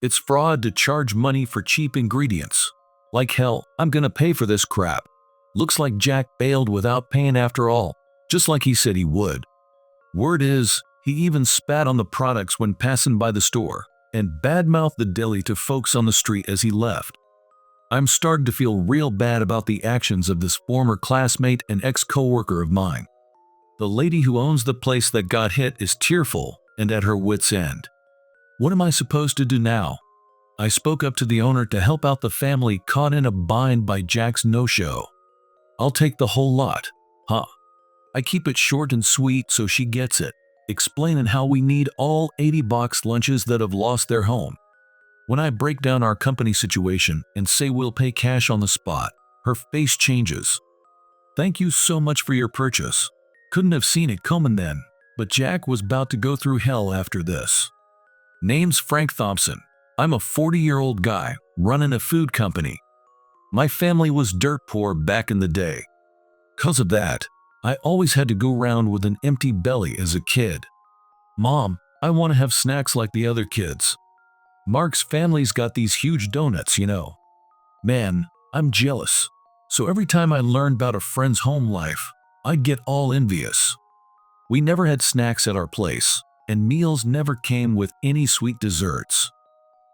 It's fraud to charge money for cheap ingredients. Like hell, I'm gonna pay for this crap. Looks like Jack bailed without paying after all, just like he said he would. Word is, he even spat on the products when passing by the store, and badmouthed the deli to folks on the street as he left. I'm starting to feel real bad about the actions of this former classmate and ex-coworker of mine. The lady who owns the place that got hit is tearful and at her wit's end. What am I supposed to do now? I spoke up to the owner to help out the family caught in a bind by Jack's no-show. I'll take the whole lot, huh? I keep it short and sweet so she gets it, explaining how we need all 80 box lunches that have lost their home. When I break down our company situation and say we'll pay cash on the spot, her face changes. Thank you so much for your purchase. Couldn't have seen it coming then, but Jack was about to go through hell after this. Name's Frank Thompson. I'm a 40-year-old guy running a food company. My family was dirt poor back in the day. 'Cause of that, I always had to go around with an empty belly as a kid. Mom, I want to have snacks like the other kids. Mark's family's got these huge donuts, you know. Man, I'm jealous. So every time I learned about a friend's home life, I'd get all envious. We never had snacks at our place, and meals never came with any sweet desserts.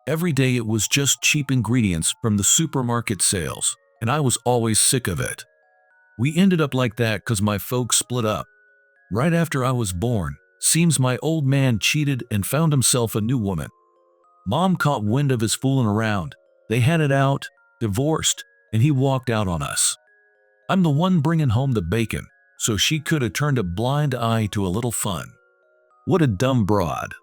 Every day it was just cheap ingredients from the supermarket sales, and I was always sick of it. We ended up like that because my folks split up. Right after I was born, seems my old man cheated and found himself a new woman. Mom caught wind of his fooling around. They had it out, divorced, and he walked out on us. I'm the one bringing home the bacon, so she could have turned a blind eye to a little fun. What a dumb broad.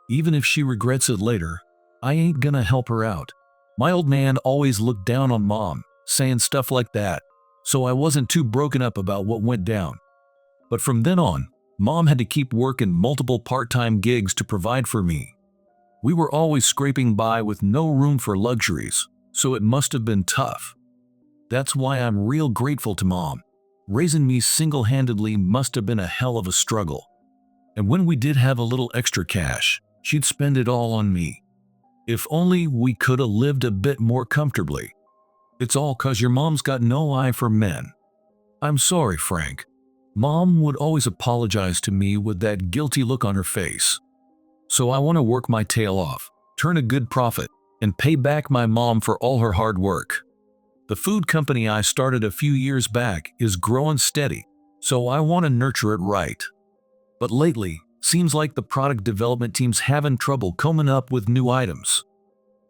Even if she regrets it later, I ain't gonna help her out. My old man always looked down on Mom, saying stuff like that, so I wasn't too broken up about what went down. But from then on, Mom had to keep working multiple part-time gigs to provide for me. We were always scraping by with no room for luxuries, so it must have been tough. That's why I'm real grateful to Mom. Raising me single-handedly must have been a hell of a struggle. And when we did have a little extra cash, she'd spend it all on me. If only we could have lived a bit more comfortably. It's all 'cause your mom's got no eye for men. I'm sorry, Frank. Mom would always apologize to me with that guilty look on her face. So I want to work my tail off, turn a good profit, and pay back my mom for all her hard work. The food company I started a few years back is growing steady, so I want to nurture it right. But lately, seems like the product development team's having trouble coming up with new items.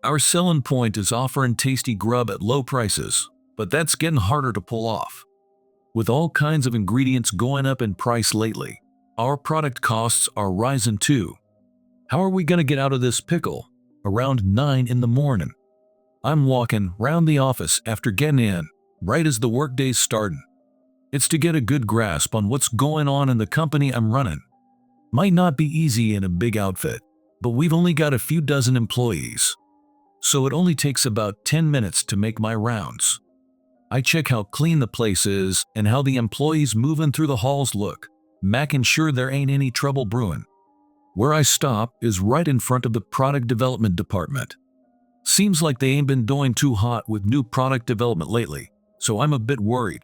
Our selling point is offering tasty grub at low prices, but that's getting harder to pull off. With all kinds of ingredients going up in price lately, our product costs are rising too. How are we going to get out of this pickle? Around 9 in the morning. I'm walking round the office after getting in, right as the workday's starting. It's to get a good grasp on what's going on in the company I'm running. Might not be easy in a big outfit, but we've only got a few dozen employees. So it only takes about 10 minutes to make my rounds. I check how clean the place is and how the employees moving through the halls look, making sure there ain't any trouble brewing. Where I stop is right in front of the product development department. Seems like they ain't been doing too hot with new product development lately, so I'm a bit worried.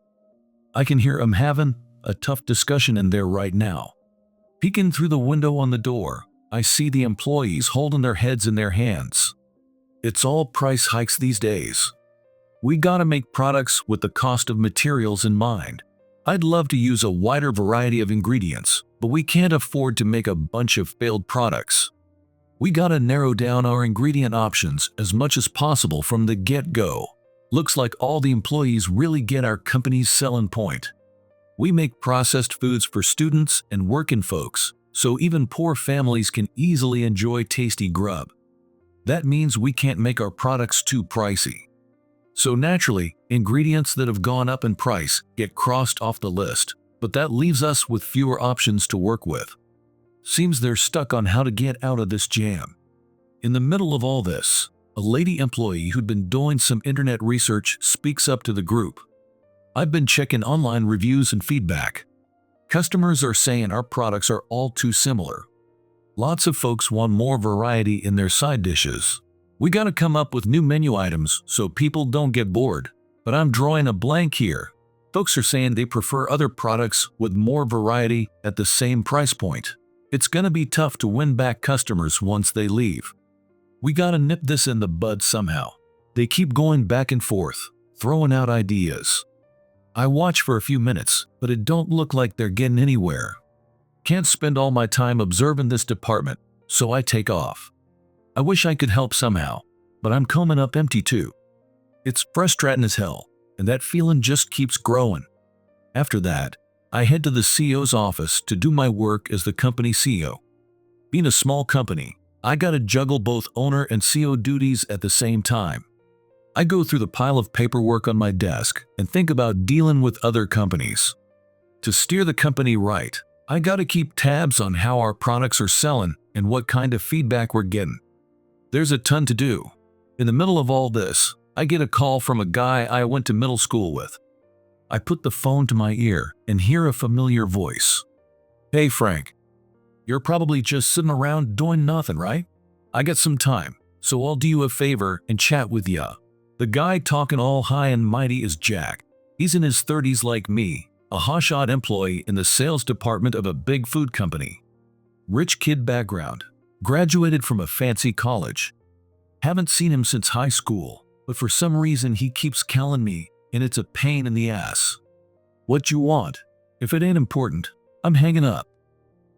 I can hear 'em having a tough discussion in there right now. Peeking through the window on the door, I see the employees holding their heads in their hands. It's all price hikes these days. We gotta make products with the cost of materials in mind. I'd love to use a wider variety of ingredients, but we can't afford to make a bunch of failed products. We gotta narrow down our ingredient options as much as possible from the get-go. Looks like all the employees really get our company's selling point. We make processed foods for students and working folks, so even poor families can easily enjoy tasty grub. That means we can't make our products too pricey. So naturally, ingredients that have gone up in price get crossed off the list, but that leaves us with fewer options to work with. Seems they're stuck on how to get out of this jam. In the middle of all this, a lady employee who'd been doing some internet research speaks up to the group. I've been checking online reviews and feedback. Customers are saying our products are all too similar. Lots of folks want more variety in their side dishes. We gotta come up with new menu items so people don't get bored. But I'm drawing a blank here. Folks are saying they prefer other products with more variety at the same price point. It's gonna be tough to win back customers once they leave. We gotta nip this in the bud somehow. They keep going back and forth, throwing out ideas. I watch for a few minutes, but it don't look like they're getting anywhere. Can't spend all my time observing this department, so I take off. I wish I could help somehow, but I'm coming up empty too. It's frustrating as hell, and that feeling just keeps growing. After that, I head to the CEO's office to do my work as the company CEO. Being a small company, I gotta juggle both owner and CEO duties at the same time. I go through the pile of paperwork on my desk and think about dealing with other companies. To steer the company right, I gotta keep tabs on how our products are selling and what kind of feedback we're getting. There's a ton to do. In the middle of all this, I get a call from a guy I went to middle school with. I put the phone to my ear and hear a familiar voice. "Hey Frank, you're probably just sitting around doing nothing, right? I got some time, so I'll do you a favor and chat with ya." The guy talking all high and mighty is Jack. He's in his 30s like me, a hotshot employee in the sales department of a big food company. Rich kid background, graduated from a fancy college. Haven't seen him since high school, but for some reason he keeps calling me, and it's a pain in the ass. "What you want? If it ain't important, I'm hanging up.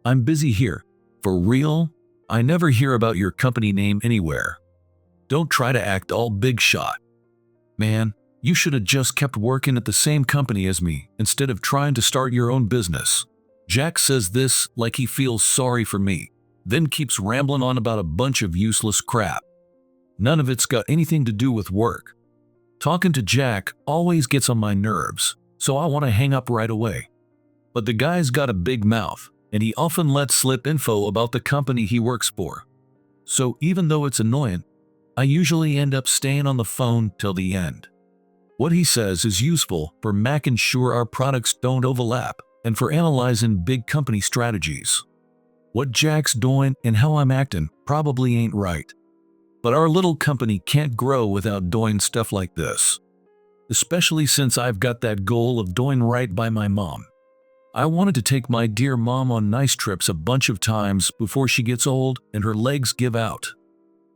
I'm busy here. For real? I never hear about your company name anywhere. Don't try to act all big shot. Man, you should have just kept working at the same company as me instead of trying to start your own business." Jack says this like he feels sorry for me, then keeps rambling on about a bunch of useless crap. None of it's got anything to do with work. Talking to Jack always gets on my nerves, so I want to hang up right away. But the guy's got a big mouth, and he often lets slip info about the company he works for. So even though it's annoying, I usually end up staying on the phone till the end. What he says is useful for making sure our products don't overlap and for analyzing big company strategies. What Jack's doing and how I'm acting probably ain't right. But our little company can't grow without doing stuff like this. Especially since I've got that goal of doing right by my mom. I wanted to take my dear mom on nice trips a bunch of times before she gets old and her legs give out.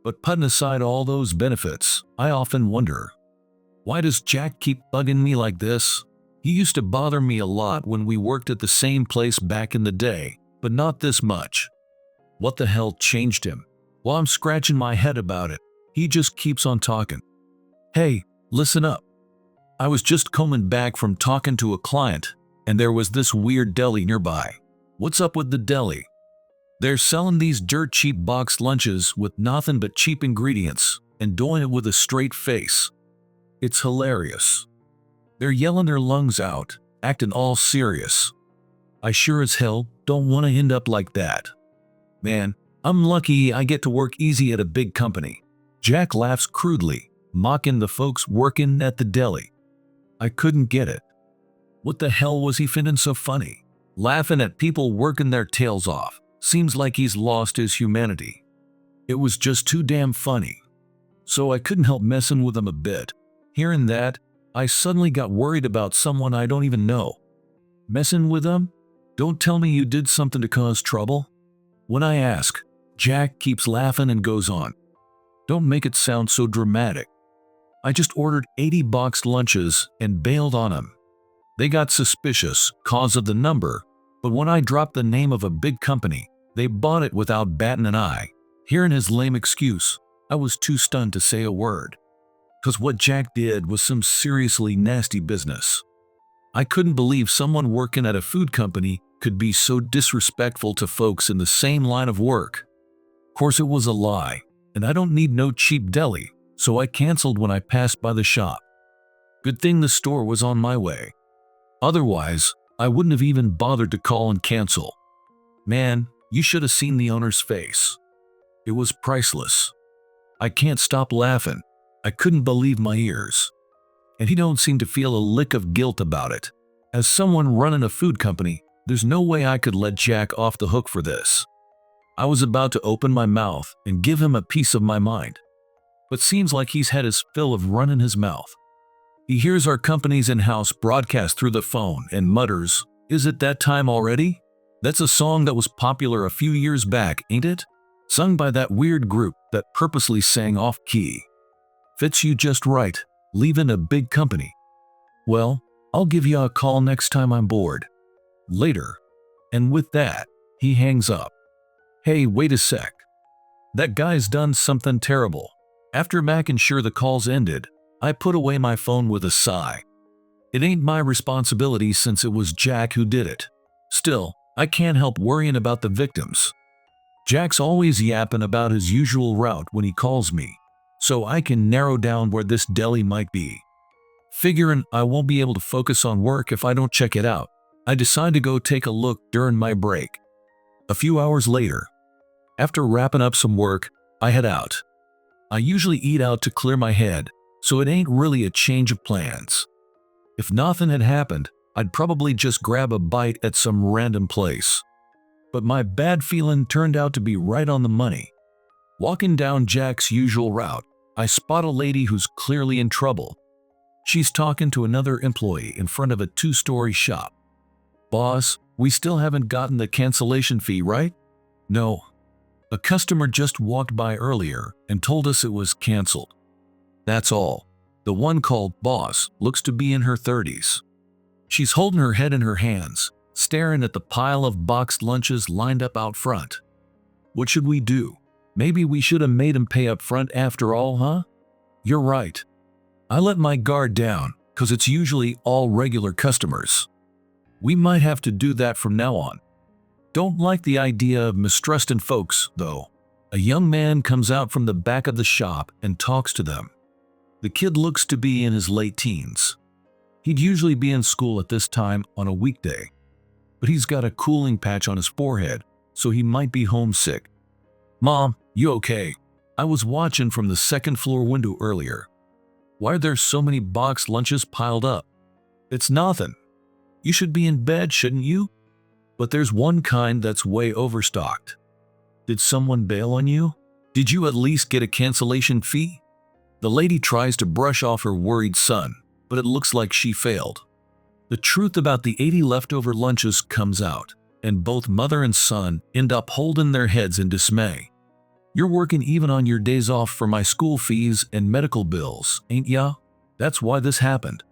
But putting aside all those benefits, I often wonder, why does Jack keep bugging me like this? He used to bother me a lot when we worked at the same place back in the day, but not this much. What the hell changed him? While I'm scratching my head about it, he just keeps on talking. "Hey, listen up. I was just coming back from talking to a client, and there was this weird deli nearby." "What's up with the deli?" "They're selling these dirt cheap boxed lunches with nothing but cheap ingredients and doing it with a straight face. It's hilarious. They're yelling their lungs out, acting all serious. I sure as hell don't want to end up like that. Man, I'm lucky I get to work easy at a big company." Jack laughs crudely, mocking the folks working at the deli. I couldn't get it. What the hell was he finding so funny? Laughing at people working their tails off. Seems like he's lost his humanity. It was just too damn funny. So I couldn't help messing with him a bit. Hearing that, I suddenly got worried about someone I don't even know. Messing with them? Don't tell me you did something to cause trouble? When I ask, Jack keeps laughing and goes on. "Don't make it sound so dramatic. I just ordered 80 boxed lunches and bailed on them. They got suspicious cause of the number, but when I dropped the name of a big company, they bought it without batting an eye." Hearing his lame excuse, I was too stunned to say a word. Because what Jack did was some seriously nasty business. I couldn't believe someone working at a food company could be so disrespectful to folks in the same line of work. Of course it was a lie, and I don't need no cheap deli, so I canceled when I passed by the shop. Good thing the store was on my way. Otherwise, I wouldn't have even bothered to call and cancel. Man, you should have seen the owner's face. It was priceless. I can't stop laughing. I couldn't believe my ears. And he don't seem to feel a lick of guilt about it. As someone running a food company, there's no way I could let Jack off the hook for this. I was about to open my mouth and give him a piece of my mind. but seems like he's had his fill of run in his mouth. He hears our company's in-house broadcast through the phone and mutters, "Is it that time already?" That's a song that was popular a few years back, ain't it? Sung by that weird group that purposely sang off-key. Fits you just right, leaving a big company. Well, I'll give you a call next time I'm bored. Later. And with that, he hangs up. Hey, wait a sec. That guy's done something terrible. After making sure the call's ended, I put away my phone with a sigh. It ain't my responsibility since it was Jack who did it. Still, I can't help worrying about the victims. Jack's always yapping about his usual route when he calls me, so I can narrow down where this deli might be. Figuring I won't be able to focus on work if I don't check it out, I decide to go take a look during my break. A few hours later, after wrapping up some work, I head out. I usually eat out to clear my head, so it ain't really a change of plans. If nothing had happened, I'd probably just grab a bite at some random place. But my bad feeling turned out to be right on the money. Walking down Jack's usual route, I spot a lady who's clearly in trouble. She's talking to another employee in front of a two-story shop. "Boss, we still haven't gotten the cancellation fee, right?" "No. A customer just walked by earlier and told us it was canceled." That's all. The one called boss looks to be in her 30s. She's holding her head in her hands, staring at the pile of boxed lunches lined up out front. What should we do? Maybe we should have made him pay up front after all, huh? You're right. I let my guard down, 'cause it's usually all regular customers. We might have to do that from now on. Don't like the idea of mistrusting folks, though. A young man comes out from the back of the shop and talks to them. The kid looks to be in his late teens. He'd usually be in school at this time on a weekday, but he's got a cooling patch on his forehead, so he might be homesick. "Mom, you okay? I was watching from the second floor window earlier. Why are there so many boxed lunches piled up?" "It's nothing. You should be in bed, shouldn't you? But there's one kind that's way overstocked." "Did someone bail on you? Did you at least get a cancellation fee?" The lady tries to brush off her worried son, but it looks like she failed. The truth about the 80 leftover lunches comes out, and both mother and son end up holding their heads in dismay. "You're working even on your days off for my school fees and medical bills, ain't ya? That's why this happened."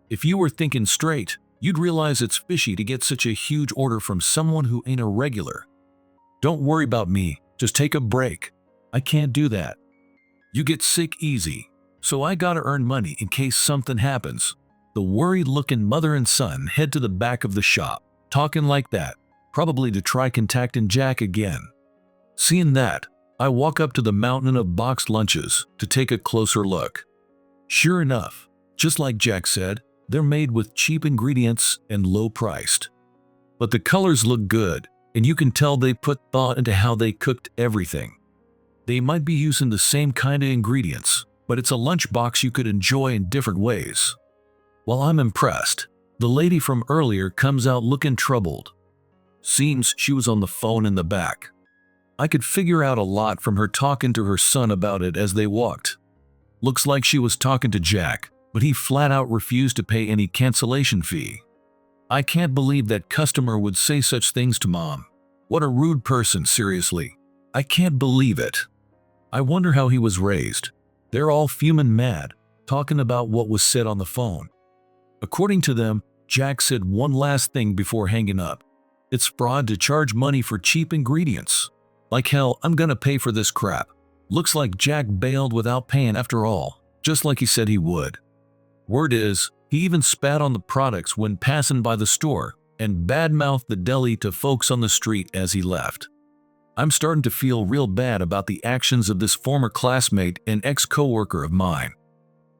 If you were thinking straight, you'd realize it's fishy to get such a huge order from someone who ain't a regular. "Don't worry about me, just take a break. I can't do that. You get sick easy, so I gotta earn money in case something happens." The worried-looking mother and son head to the back of the shop, talking like that, probably to try contacting Jack again. Seeing that, I walk up to the mountain of boxed lunches to take a closer look. Sure enough, just like Jack said, they're made with cheap ingredients and low-priced. But the colors look good, and you can tell they put thought into how they cooked everything. They might be using the same kind of ingredients, but it's a lunchbox you could enjoy in different ways. While I'm impressed, the lady from earlier comes out looking troubled. Seems she was on the phone in the back. I could figure out a lot from her talking to her son about it as they walked. Looks like she was talking to Jack, but he flat out refused to pay any cancellation fee. I can't believe that customer would say such things to Mom. What a rude person, seriously. I can't believe it. I wonder how he was raised. They're all fuming mad, talking about what was said on the phone. According to them, Jack said one last thing before hanging up. It's fraud to charge money for cheap ingredients. Like hell, I'm gonna pay for this crap. Looks like Jack bailed without paying after all, just like he said he would. Word is, he even spat on the products when passing by the store and badmouthed the deli to folks on the street as he left. I'm starting to feel real bad about the actions of this former classmate and ex-coworker of mine.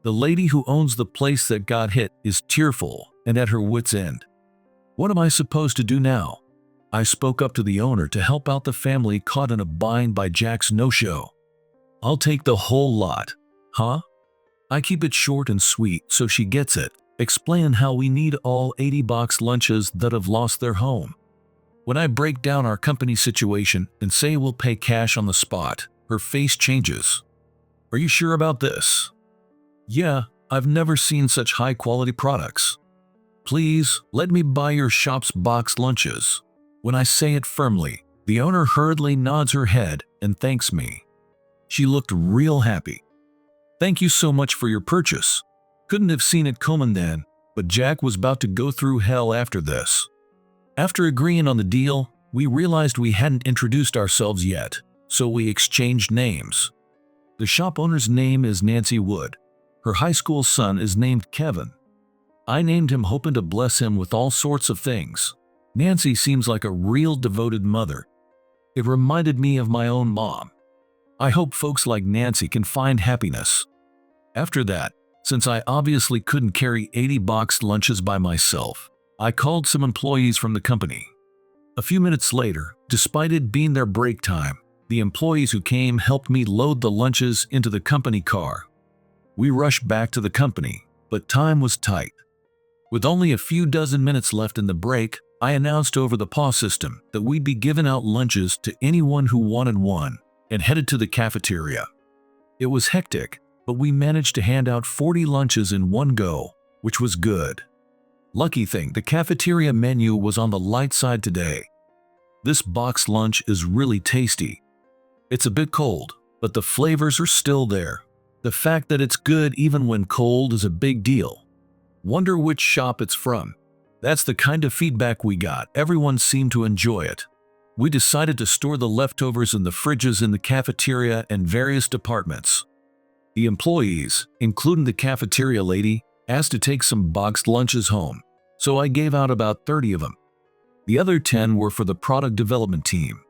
The lady who owns the place that got hit is tearful and at her wit's end. What am I supposed to do now? I spoke up to the owner to help out the family caught in a bind by Jack's no-show. I'll take the whole lot. Huh? I keep it short and sweet so she gets it, explaining how we need all 80 box lunches that have lost their home. When I break down our company situation and say we'll pay cash on the spot, her face changes. Are you sure about this? Yeah, I've never seen such high-quality products. Please, let me buy your shop's boxed lunches. When I say it firmly, the owner hurriedly nods her head and thanks me. She looked real happy. Thank you so much for your purchase. Couldn't have seen it coming then, but Jack was about to go through hell after this. After agreeing on the deal, we realized we hadn't introduced ourselves yet, so we exchanged names. The shop owner's name is Nancy Wood. Her high school son is named Kevin. I named him hoping to bless him with all sorts of things. Nancy seems like a real devoted mother. It reminded me of my own mom. I hope folks like Nancy can find happiness. After that, since I obviously couldn't carry 80 boxed lunches by myself, I called some employees from the company. A few minutes later, despite it being their break time, the employees who came helped me load the lunches into the company car. We rushed back to the company, but time was tight. With only a few dozen minutes left in the break, I announced over the PAW system that we'd be giving out lunches to anyone who wanted one, and headed to the cafeteria. It was hectic, but we managed to hand out 40 lunches in one go, which was good. Lucky thing, the cafeteria menu was on the light side today. This boxed lunch is really tasty. It's a bit cold, but the flavors are still there. The fact that it's good even when cold is a big deal. Wonder which shop it's from. That's the kind of feedback we got. Everyone seemed to enjoy it. We decided to store the leftovers in the fridges in the cafeteria and various departments. The employees, including the cafeteria lady, asked to take some boxed lunches home, so I gave out about 30 of them. The other 10 were for the product development team.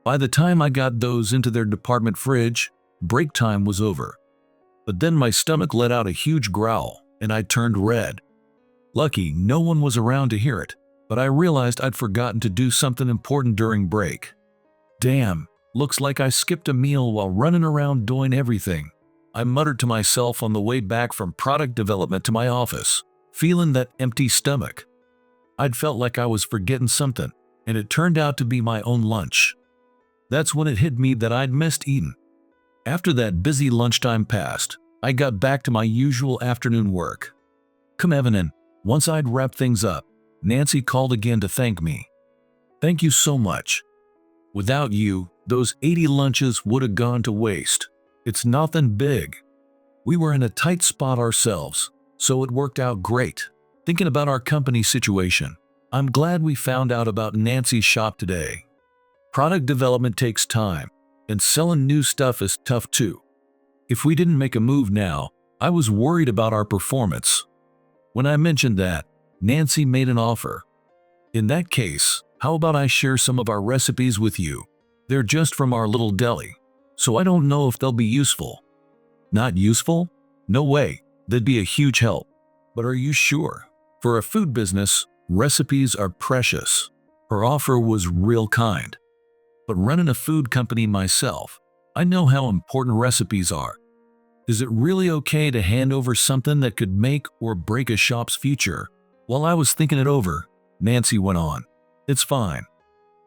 By the time I got those into their department fridge, break time was over. But then my stomach let out a huge growl, and I turned red. Lucky no one was around to hear it, but I realized I'd forgotten to do something important during break. Damn, looks like I skipped a meal while running around doing everything. I muttered to myself on the way back from product development to my office, feeling that empty stomach. I'd felt like I was forgetting something, and it turned out to be my own lunch. That's when it hit me that I'd missed eating. After that busy lunchtime passed, I got back to my usual afternoon work. Come evening, once I'd wrapped things up, Nancy called again to thank me. Thank you so much. Without you, those 80 lunches would have gone to waste. It's nothing big. We were in a tight spot ourselves, so it worked out great. Thinking about our company situation, I'm glad we found out about Nancy's shop today. Product development takes time, and selling new stuff is tough too. If we didn't make a move now, I was worried about our performance. When I mentioned that, Nancy made an offer. In that case, how about I share some of our recipes with you? They're just from our little deli, so I don't know if they'll be useful. Not useful? No way, they'd be a huge help. But are you sure? For a food business, recipes are precious. Her offer was real kind. But running a food company myself, I know how important recipes are. Is it really okay to hand over something that could make or break a shop's future? While I was thinking it over, Nancy went on. It's fine.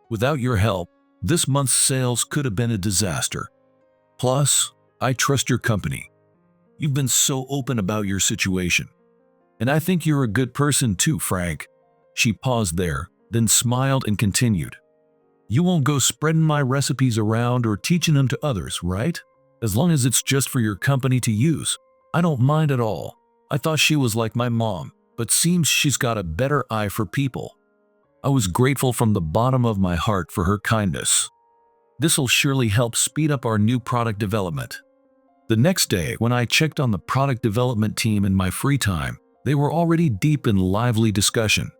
Without your help, this month's sales could have been a disaster. Plus, I trust your company. You've been so open about your situation. And I think you're a good person too, Frank. She paused there, then smiled and continued. You won't go spreading my recipes around or teaching them to others, right? As long as it's just for your company to use, I don't mind at all. I thought she was like my mom, but seems she's got a better eye for people. I was grateful from the bottom of my heart for her kindness. This'll surely help speed up our new product development. The next day, when I checked on the product development team in my free time, they were already deep in lively discussion.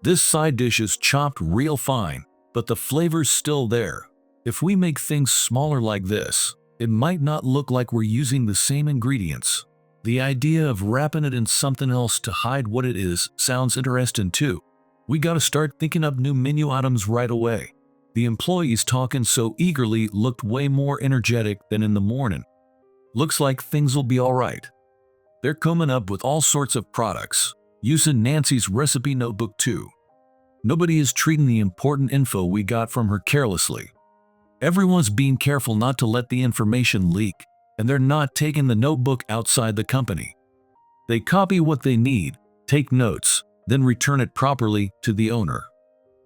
This side dish is chopped real fine, but the flavor's still there. If we make things smaller like this, it might not look like we're using the same ingredients. The idea of wrapping it in something else to hide what it is sounds interesting too. We gotta start thinking up new menu items right away. The employees talking so eagerly looked way more energetic than in the morning. Looks like things will be alright. They're coming up with all sorts of products, using Nancy's recipe notebook too. Nobody is treating the important info we got from her carelessly. Everyone's being careful not to let the information leak, and they're not taking the notebook outside the company. They copy what they need, take notes, then return it properly to the owner.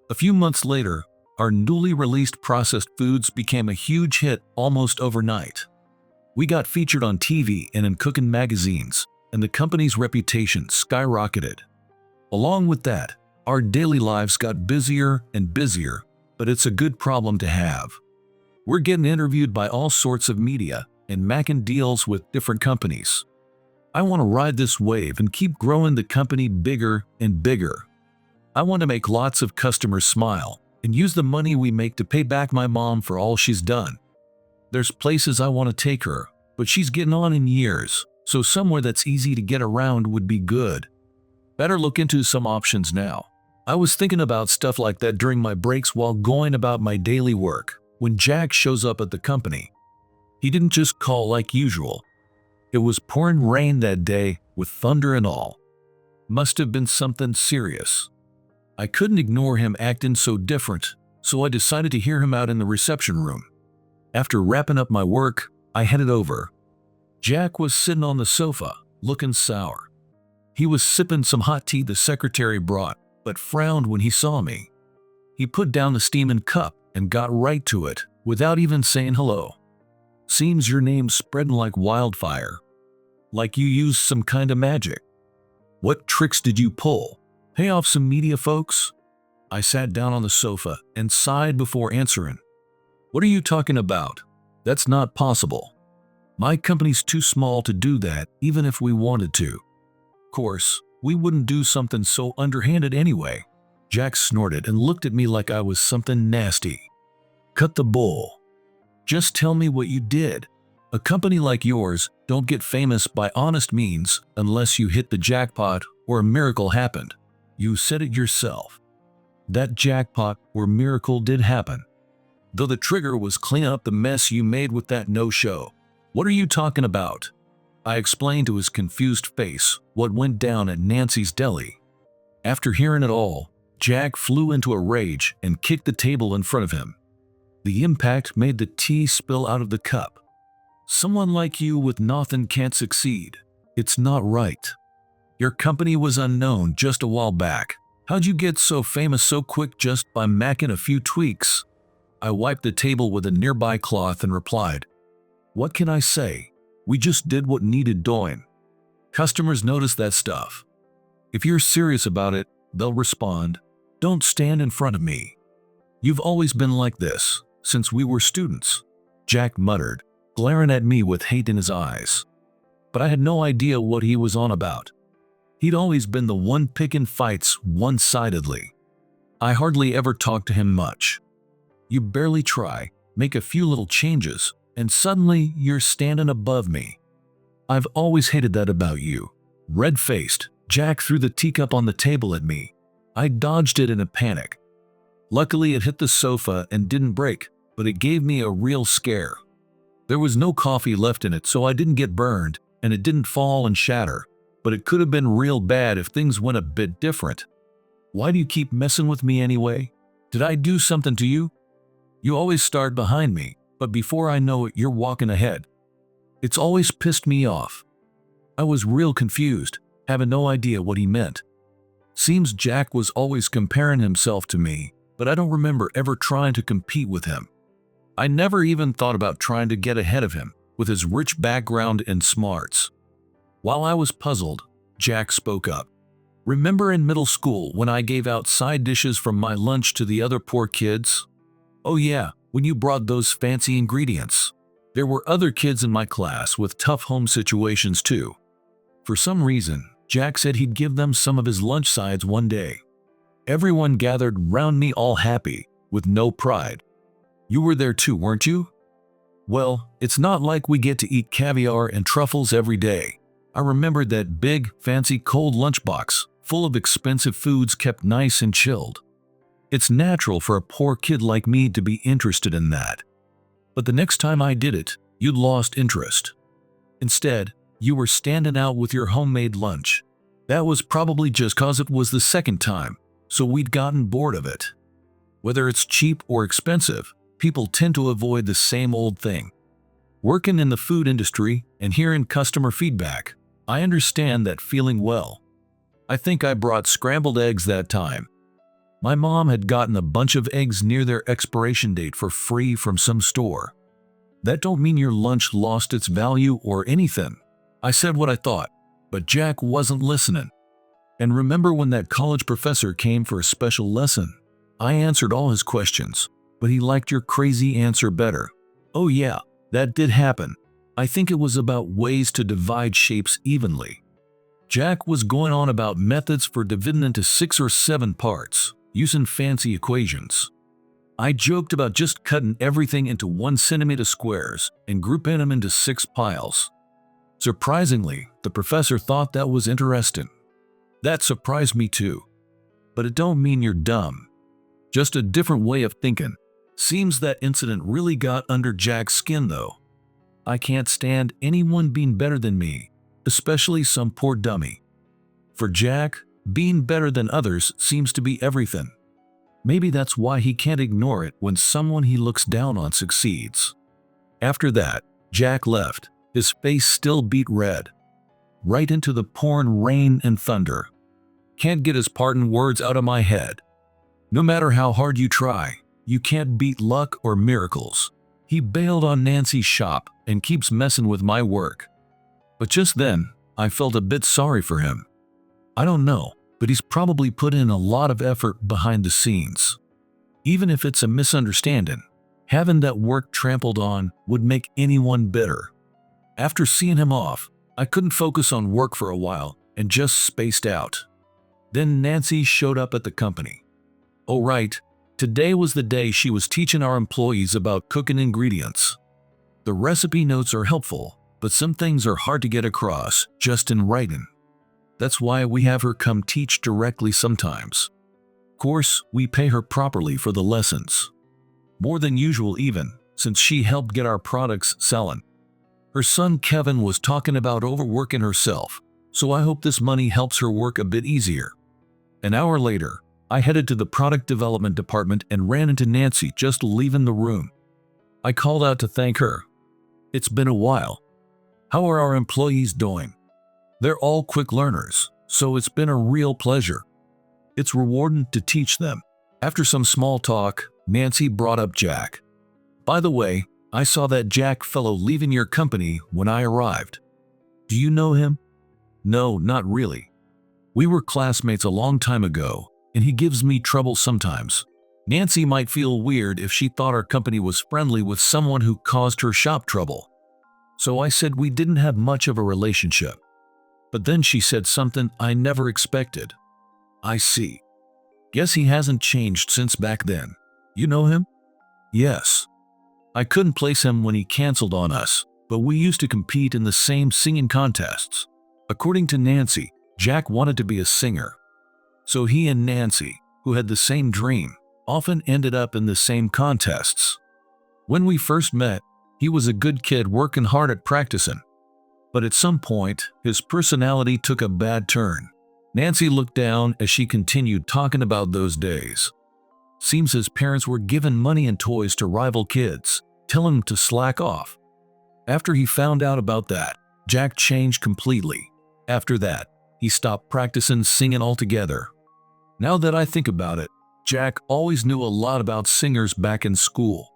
A few months later, our newly released processed foods became a huge hit almost overnight. We got featured on TV and in cooking magazines, and the company's reputation skyrocketed. Along with that, our daily lives got busier and busier, but it's a good problem to have. We're getting interviewed by all sorts of media and macking deals with different companies. I want to ride this wave and keep growing the company bigger and bigger. I want to make lots of customers smile and use the money we make to pay back my mom for all she's done. There's places I want to take her, but she's getting on in years, so somewhere that's easy to get around would be good. Better look into some options now. I was thinking about stuff like that during my breaks while going about my daily work, when Jack shows up at the company. He didn't just call like usual. It was pouring rain that day, with thunder and all. Must have been something serious. I couldn't ignore him acting so different, so I decided to hear him out in the reception room. After wrapping up my work, I headed over. Jack was sitting on the sofa, looking sour. He was sipping some hot tea the secretary brought, but frowned when he saw me. He put down the steaming cup and got right to it, without even saying hello. Seems your name's spreading like wildfire. Like you used some kind of magic. What tricks did you pull? Pay off some media folks? I sat down on the sofa and sighed before answering. What are you talking about? That's not possible. My company's too small to do that, even if we wanted to. Of course, we wouldn't do something so underhanded anyway. Jack snorted and looked at me like I was something nasty. Cut the bull. Just tell me what you did. A company like yours don't get famous by honest means unless you hit the jackpot or a miracle happened. You said it yourself. That jackpot or miracle did happen. Though the trigger was clean up the mess you made with that no-show. What are you talking about? I explained to his confused face what went down at Nancy's Deli. After hearing it all, Jack flew into a rage and kicked the table in front of him. The impact made the tea spill out of the cup. Someone like you with nothing can't succeed. It's not right. Your company was unknown just a while back. How'd you get so famous so quick just by macking a few tweaks? I wiped the table with a nearby cloth and replied, what can I say? We just did what needed doing. Customers notice that stuff. If you're serious about it, they'll respond. Don't stand in front of me. You've always been like this, since we were students, Jack muttered, glaring at me with hate in his eyes. But I had no idea what he was on about. He'd always been the one picking fights one-sidedly. I hardly ever talked to him much. You barely try, make a few little changes, and suddenly you're standing above me. I've always hated that about you. Red-faced, Jack threw the teacup on the table at me. I dodged it in a panic. Luckily, it hit the sofa and didn't break, but it gave me a real scare. There was no coffee left in it, so I didn't get burned, and it didn't fall and shatter. But it could have been real bad if things went a bit different. Why do you keep messing with me anyway? Did I do something to you? You always start behind me, but before I know it, you're walking ahead. It's always pissed me off. I was real confused, having no idea what he meant. Seems Jack was always comparing himself to me, but I don't remember ever trying to compete with him. I never even thought about trying to get ahead of him, with his rich background and smarts. While I was puzzled, Jack spoke up. Remember in middle school when I gave out side dishes from my lunch to the other poor kids? Oh yeah, when you brought those fancy ingredients. There were other kids in my class with tough home situations too. For some reason, Jack said he'd give them some of his lunch sides one day. Everyone gathered round me all happy, with no pride. You were there too, weren't you? Well, it's not like we get to eat caviar and truffles every day. I remembered that big, fancy cold lunchbox, full of expensive foods kept nice and chilled. It's natural for a poor kid like me to be interested in that. But the next time I did it, you'd lost interest. Instead, you were standing out with your homemade lunch. That was probably just cause it was the second time, so we'd gotten bored of it. Whether it's cheap or expensive, people tend to avoid the same old thing. Working in the food industry and hearing customer feedback, I understand that feeling well. I think I brought scrambled eggs that time. My mom had gotten a bunch of eggs near their expiration date for free from some store. That don't mean your lunch lost its value or anything. I said what I thought, but Jack wasn't listening. And remember when that college professor came for a special lesson? I answered all his questions, but he liked your crazy answer better. Oh yeah, that did happen. I think it was about ways to divide shapes evenly. Jack was going on about methods for dividing into 6 or 7 parts, using fancy equations. I joked about just cutting everything into 1 centimeter squares and grouping them into 6 piles. Surprisingly, the professor thought that was interesting. That surprised me too. But it don't mean you're dumb. Just a different way of thinking. Seems that incident really got under Jack's skin though. I can't stand anyone being better than me, especially some poor dummy. For Jack, being better than others seems to be everything. Maybe that's why he can't ignore it when someone he looks down on succeeds. After that, Jack left, his face still beet red. Right into the pouring rain and thunder. Can't get his parting words out of my head. No matter how hard you try, you can't beat luck or miracles. He bailed on Nancy's shop and keeps messing with my work. But just then, I felt a bit sorry for him. I don't know, but he's probably put in a lot of effort behind the scenes. Even if it's a misunderstanding, having that work trampled on would make anyone bitter. After seeing him off, I couldn't focus on work for a while and just spaced out. Then Nancy showed up at the company. Oh right, today was the day she was teaching our employees about cooking ingredients. The recipe notes are helpful, but some things are hard to get across just in writing. That's why we have her come teach directly sometimes. Of course, we pay her properly for the lessons. More than usual even, since she helped get our products selling. Her son Kevin was talking about overworking herself, so I hope this money helps her work a bit easier. An hour later, I headed to the product development department and ran into Nancy just leaving the room. I called out to thank her. It's been a while. How are our employees doing? They're all quick learners, so it's been a real pleasure. It's rewarding to teach them. After some small talk, Nancy brought up Jack. By the way, I saw that Jack fellow leaving your company when I arrived. Do you know him? No, not really. We were classmates a long time ago, and he gives me trouble sometimes. Nancy might feel weird if she thought our company was friendly with someone who caused her shop trouble. So I said we didn't have much of a relationship. But then she said something I never expected. I see. Guess he hasn't changed since back then. You know him? Yes. I couldn't place him when he canceled on us, but we used to compete in the same singing contests. According to Nancy, Jack wanted to be a singer. So he and Nancy, who had the same dream, often ended up in the same contests. When we first met, he was a good kid working hard at practicing. But at some point, his personality took a bad turn. Nancy looked down as she continued talking about those days. Seems his parents were giving money and toys to rival kids, telling him to slack off. After he found out about that, Jack changed completely. After that, he stopped practicing singing altogether. Now that I think about it, Jack always knew a lot about singers back in school.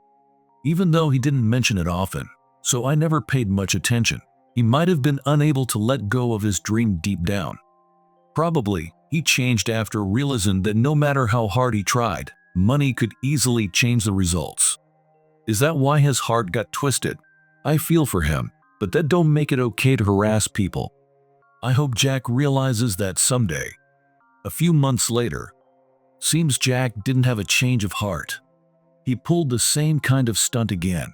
Even though he didn't mention it often, so I never paid much attention. He might have been unable to let go of his dream deep down. Probably, he changed after realizing that no matter how hard he tried, money could easily change the results. Is that why his heart got twisted? I feel for him, but that don't make it okay to harass people. I hope Jack realizes that someday. A few months later, seems Jack didn't have a change of heart. He pulled the same kind of stunt again.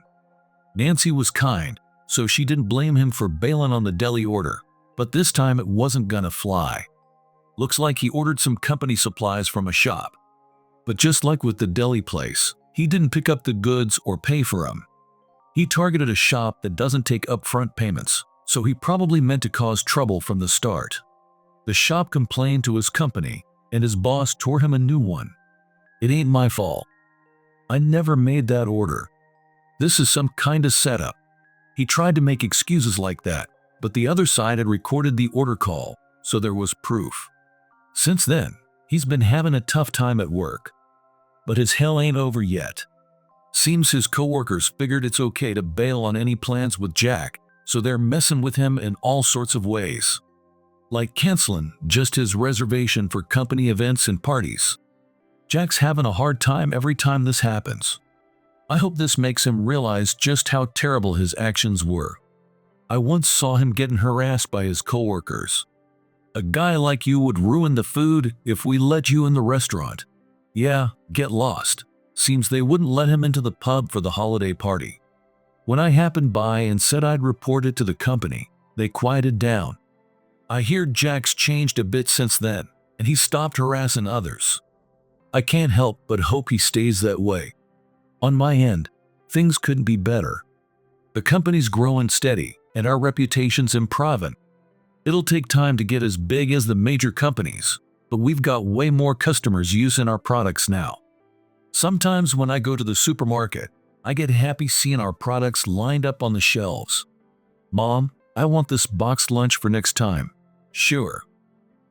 Nancy was kind, so she didn't blame him for bailing on the deli order, but this time it wasn't gonna fly. Looks like he ordered some company supplies from a shop. But just like with the deli place, he didn't pick up the goods or pay for them. He targeted a shop that doesn't take upfront payments, so he probably meant to cause trouble from the start. The shop complained to his company, and his boss tore him a new one. It ain't my fault. I never made that order. This is some kind of setup. He tried to make excuses like that, but the other side had recorded the order call, so there was proof. Since then, he's been having a tough time at work. But his hell ain't over yet. Seems his coworkers figured it's okay to bail on any plans with Jack, so they're messing with him in all sorts of ways. Like canceling just his reservation for company events and parties. Jack's having a hard time every time this happens. I hope this makes him realize just how terrible his actions were. I once saw him getting harassed by his coworkers. A guy like you would ruin the food if we let you in the restaurant. Yeah, get lost. Seems they wouldn't let him into the pub for the holiday party. When I happened by and said I'd report it to the company, they quieted down. I hear Jack's changed a bit since then, and he stopped harassing others. I can't help but hope he stays that way. On my end, things couldn't be better. The company's growing steady, and our reputation's improving. It'll take time to get as big as the major companies, but we've got way more customers using our products now. Sometimes when I go to the supermarket, I get happy seeing our products lined up on the shelves. Mom, I want this boxed lunch for next time. Sure.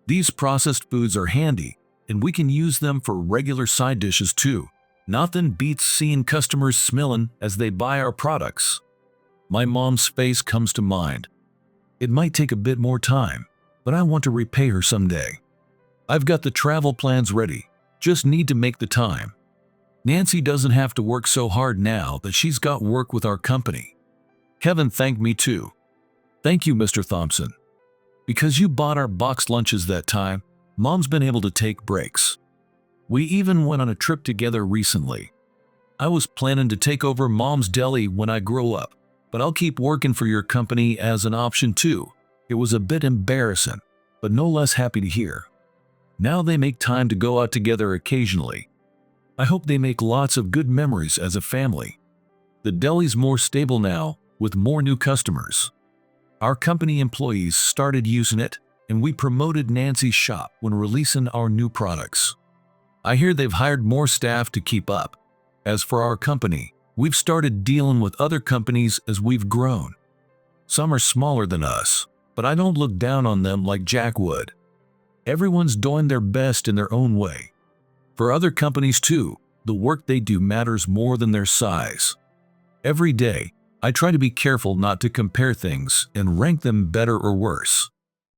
These processed foods are handy, and we can use them for regular side dishes too. Nothing beats seeing customers smiling as they buy our products. My mom's face comes to mind. It might take a bit more time, but I want to repay her someday. I've got the travel plans ready, just need to make the time. Nancy doesn't have to work so hard now that she's got work with our company. Kevin thanked me too. Thank you, Mr. Thompson. Because you bought our boxed lunches that time, Mom's been able to take breaks. We even went on a trip together recently. I was planning to take over Mom's deli when I grow up, but I'll keep working for your company as an option too. It was a bit embarrassing, but no less happy to hear. Now they make time to go out together occasionally. I hope they make lots of good memories as a family. The deli's more stable now, with more new customers. Our company employees started using it, and we promoted Nancy's shop when releasing our new products. I hear they've hired more staff to keep up. As for our company, we've started dealing with other companies as we've grown. Some are smaller than us, but I don't look down on them like Jack would. Everyone's doing their best in their own way. For other companies too, the work they do matters more than their size. Every day, I try to be careful not to compare things and rank them better or worse.